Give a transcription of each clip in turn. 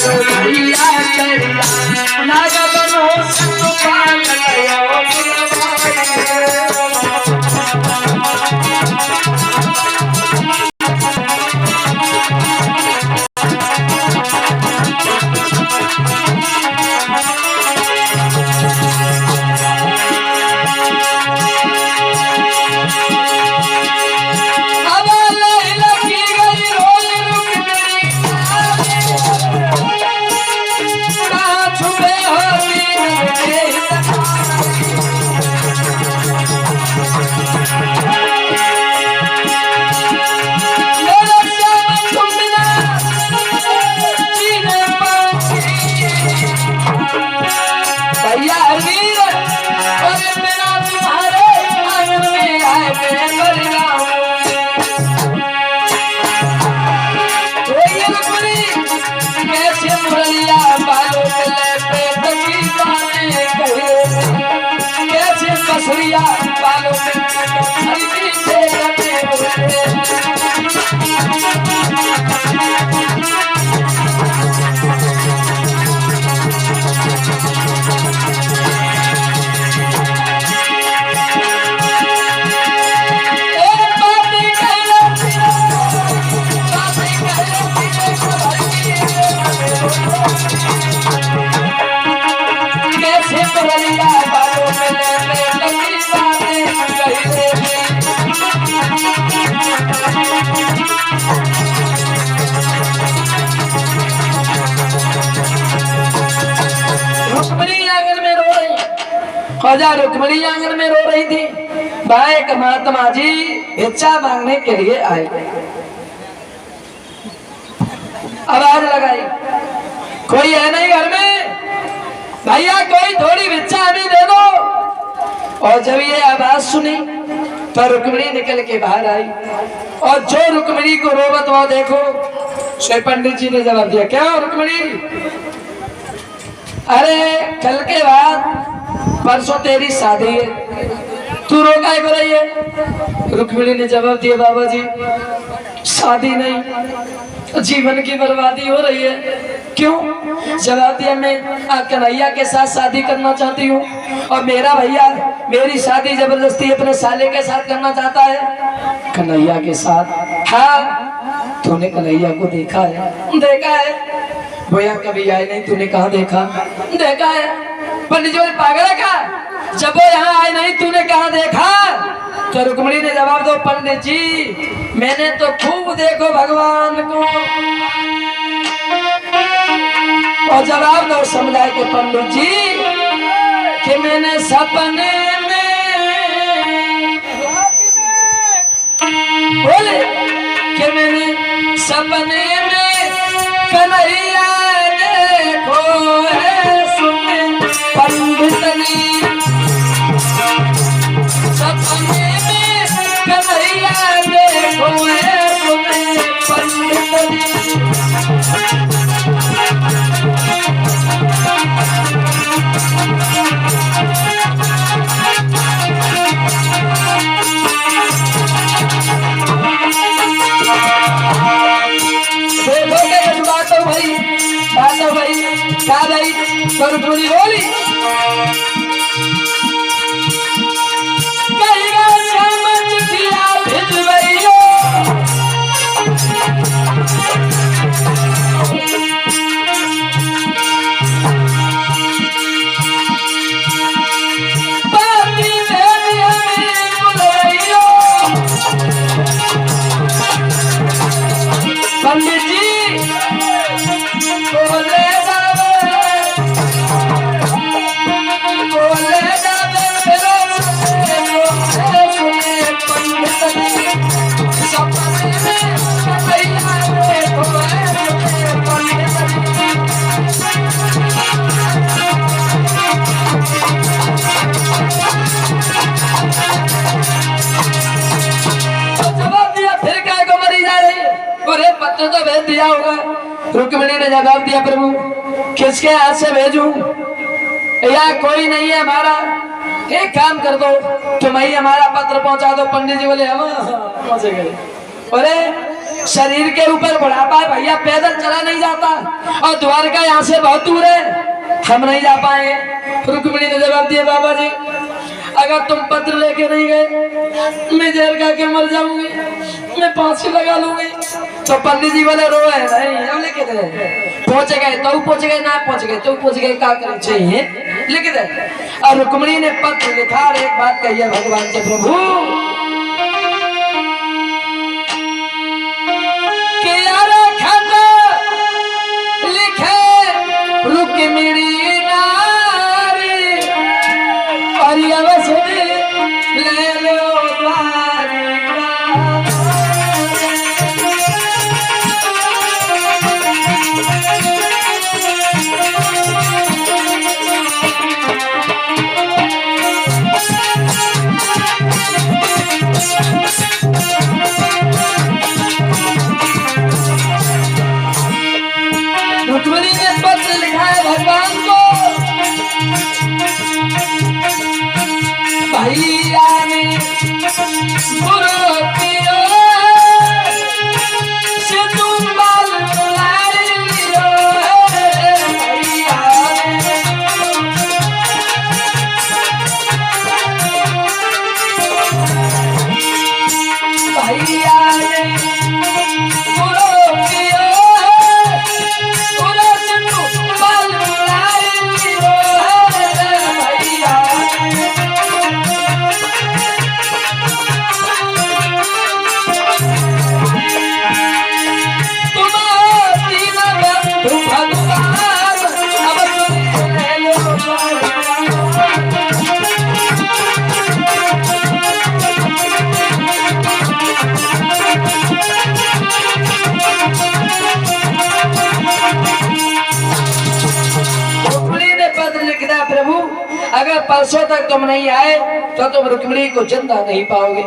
भैया करिया नागा बनो संग पागल बसुरिया बालों में हल्की से ख्वाजा रुक्मणी आंगन में रो रही थी। भाई महात्मा जी भिक्षा मांगने के लिए आए। आवाज लगाई, कोई है नहीं घर में? भैया कोई थोड़ी भिक्षा हमें दे दो। और जब ये आवाज सुनी तो रुक्मणी निकल के बाहर आई और जो रुक्मणी को रोबत वो देखो। श्री पंडित जी ने जवाब दिया, क्या रुक्मणी? अरे कल के बाद परसों तेरी शादी है, तू रो काहे को रही है? रुक्मिणी ने जवाब दिया, बाबा जी शादी नहीं, जीवन की बर्बादी हो रही है। क्यों? जवाब दिया, मैं कन्हैया के साथ शादी करना चाहती हूँ और मेरा भैया मेरी शादी जबरदस्ती अपने साले के साथ करना चाहता है। कन्हैया के साथ? हाँ। तूने कन्हैया को देखा है? देखा है। भैया कभी आए नहीं, तूने कहाँ देखा? देखा है। पंडित जी पागल का, जब वो यहाँ आए नहीं तूने कहाँ देखा? तो रुक्मिणी ने जवाब दो, पंडित जी मैंने तो खूब देखो भगवान को। और जवाब दो समुदाय के पंडित जी कि मैंने सपने में बोले कि मैंने सपने में कन्हैया देखो है सुने पंडितनी। सपने में कन्हैया देखो है सुने पंडितनी। क्या भाई करो थोड़ी बोली पंडित जी बोले तो भेज दिया होगा। रुक्मिणी ने जवाब दिया, प्रभु किसके हाथ से भेजूं? या कोई नहीं है हमारा, एक काम कर दो तुम ही हमारा पत्र पहुंचा दो। पंडित जी बोले हम पहुंचे गए। अरे शरीर के ऊपर बुढ़ापा है भैया, पैदल चला नहीं जाता, और द्वारका यहाँ से बहुत दूर है, हम नहीं जा पाएंगे। रुक्मिणी ने जवाब दिया, बाबा जी अगर तुम पत्र लेके नहीं गए मैं जहर खा के मर जाऊंगी, मैं फांसी लगा लूंगी। तो पंडित जी बोले रो है नहीं, हम लिख दे, पहुंच गए तो पहुंच गए, ना पहुंच गए तो पहुंच गए, क्या करना चाहिए लिख दे। और रुक्मिणी ने पत्र लिखा और एक बात कही है भगवान से, प्रभु रुक्मिणी नारी और ले लो रुक्मिणी ने पत्र लिखा है भगवान को, भैया ने गुरु पियो से तुम बाल लाई लियो, भैया ने गुरु पियो अगर परसों तक तुम नहीं आए तो तुम रुक्मिणी को जिंदा नहीं पाओगे।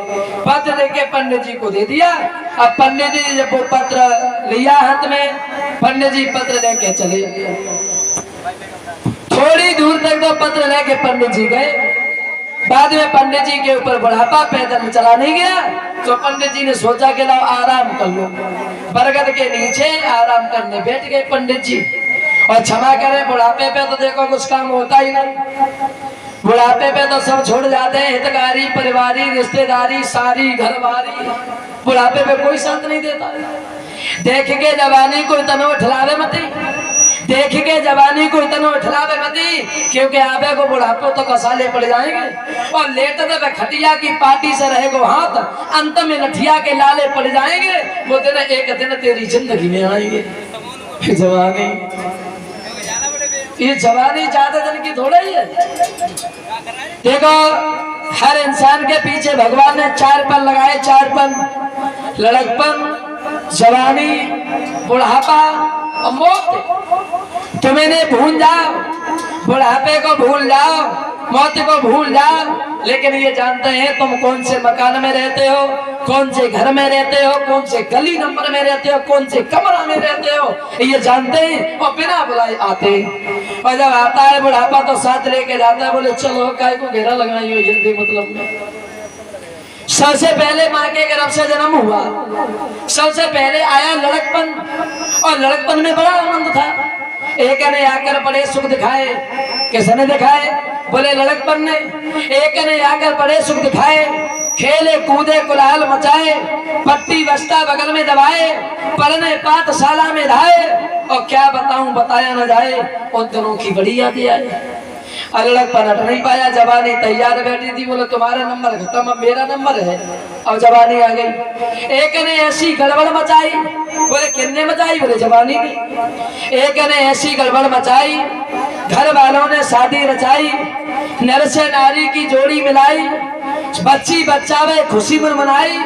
पत्र लेके पंडित जी को दे दिया। अब पंडित जी जब वो पत्र लिया हाथ में, पंडित जी पत्र लेके चले। थोड़ी दूर तक तो पत्र लेके पंडित जी गए। बाद में पंडित जी के ऊपर बुढ़ापा, पैदल चला नहीं गया, तो पंडित जी ने सोचा कि लाओ आराम कर लो। बरगद के नीचे आराम करने बैठ गए पंडित जी। और क्षमा करें, बुढ़ापे पे तो देखो कुछ काम होता ही नहीं। बुढ़ापे पे तो सब छोड़ जाते हैं, हितकारी, परिवारी, रिश्तेदारी, सारी घरवारी। बुढ़ापे पे कोई साथ नहीं देता। देख के जवानी को इतना उठलावे मती, देख के जवानी को इतना उठलावे मती, क्योंकि आबे को बुढ़ापे तो कसाले पड़ जाएंगे। और लेटने पे खटिया की पार्टी से रहेगो हाथ, अंत में लठिया के लाले पड़ जाएंगे। वो दिन एक दिन तेरी जिंदगी में आएंगे। जवानी, ये जवानी ज्यादा दिन की थोड़ा ही है। देखो हर इंसान के पीछे भगवान ने 4 पन लगाए, 4 पन, लड़कपन, जवानी, बुढ़ापा और मौत। तुम इन्हें भूल जाओ, बुढ़ापे को भूल जाओ, मौत को भूल जाओ, लेकिन ये जानते हैं तुम कौन से मकान में रहते हो, कौन से घर में रहते हो, कौन से गली नंबर में रहते हो, कौन से कमरा में रहते हो, ये जानते हैं। और बिना बुलाए आते। और जब आता है बुढ़ापा तो साथ लेके जाता है। बोले चलो काय को घेरा लगाई हो जल्दी, मतलब में सबसे पहले माँ के गर्भ से जन्म हुआ, सबसे पहले आया लड़कपन। और लड़कपन में बड़ा आनंद था। एक ने आकर बड़े सुख दिखाए। किसने दिखाए? बोले लड़कपन ने। एक ने आकर बड़े सुख दिखाए, खेले कूदे कुलाहल मचाए, पट्टी बस्ता बगल में दबाए, पढ़ने पाठशाला में धाए। और क्या बताऊं, बताया न जाए, उन दिनों की बड़ी यादें आई। अलग पलट नहीं पाया। जवानी तैयार बैठी थी। बोले तुम्हारा नंबर खत्म, अब मेरा नंबर है। अब जवानी आ गई। एक ने ऐसी गड़बड़ मचाई। बोले किसने मचाई? बोले जवानी ने। एक ने ऐसी गड़बड़ मचाई, घर वालों ने शादी रचाई, नर से नारी की जोड़ी मिलाई, बच्ची बच्चा में खुशी मनाई,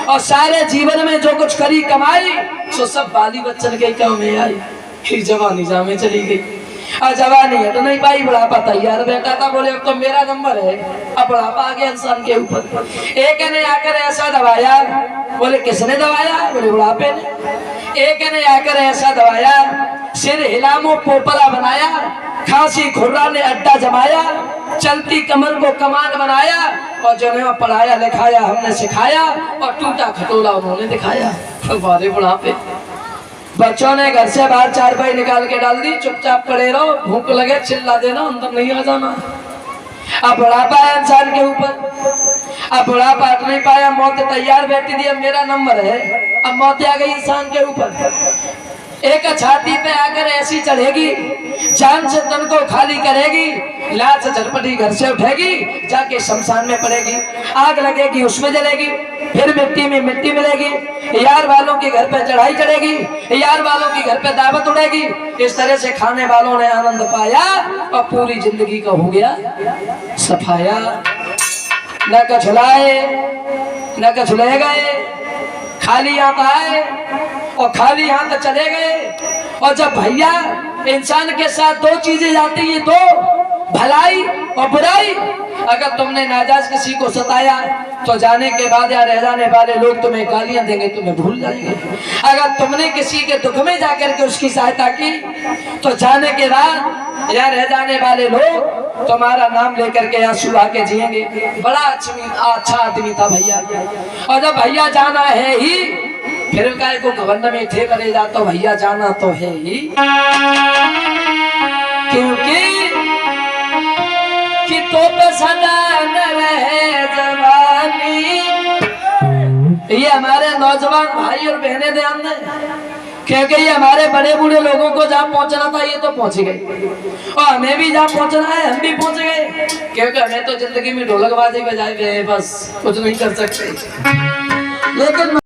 और सारे जीवन में जो कुछ करी कमाई, सो सब बाली बच्चन के काम में आई। फिर जवानी जामे चली गई। और जवानी हट नहीं पाई। बुढ़ापा तैयार बैठा था। बोले अब तो मेरा नंबर है। अब बुढ़ापा आ गया इंसान के ऊपर। एक ने आकर ऐसा दबाया। बोले किसने दबाया? बोले बुढ़ापे ने। एक ने आकर ऐसा दबाया, सिर हिलामो पोपला बनाया, खांसी खुर्रा ने अड्डा जमाया, चलती कमर को कमान बनाया और जो ने पढ़ाया लिखाया हमने सिखाया और टूटा खटोला उन्होंने दिखाया। वाले बुढ़ापे बच्चों ने घर से बाहर चारपाई निकाल के डाल दी, चुपचाप पड़े रहो, भूख लगे चिल्ला देना, अंदर नहीं आ जाना। अब बुढ़ापा है इंसान के ऊपर, अब बुढ़ापा हट नहीं पाया, मौत तैयार बैठी थी, अब मेरा नंबर है, अब मौत आ गई इंसान के ऊपर। एक छाती पे आकर ऐसी चढ़ेगी, जान से तन को खाली करेगी, लाश से झटपटी घर से उठेगी, जाके शमशान में पड़ेगी, आग लगेगी उसमें जलेगी, फिर मिट्टी में मिट्टी मिलेगी, यार वालों के घर पे चढ़ाई चढ़ेगी, यार वालों के घर पे दावत उड़ेगी। इस तरह से खाने वालों ने आनंद पाया और पूरी जिंदगी का हो गया सफाया। न कछुलाए न कछुले गए, खाली हाथ आए और खाली हाथ चले गए। और जब भैया इंसान के साथ दो चीजें जाती हैं, दो भलाई और बुराई, अगर तुमने नाजायज किसी को सताया तो जाने के बाद या रह जाने वाले लोग तुम्हें गालियां देंगे, तुम्हें भूल जाएंगे। अगर तुमने किसी के दुख में जाकर के उसकी सहायता की तो जाने के बाद या रह जाने वाले लोग तुम्हारा नाम लेकर के आंसू आके जिएंगे। बड़ा अच्छा आदमी था भैया। और जब भैया जाना है ही, फिर काय को गवर्नर में थे करे जा, तो भैया जाना तो है ही, क्योंकि कि तो पे सदा न रहे जवानी। ये हमारे नौजवान भाई और बहनें ध्यान दें, क्योंकि ये हमारे बड़े बूढ़े लोगों को जहाँ पहुंचना था ये तो पहुंच गए, और हमें भी जहाँ पहुंचना है हम भी पहुंच गए, क्योंकि हमें तो जिंदगी में ढोलकबाजी बजाए हुए बस कुछ नहीं कर सकते। लेकिन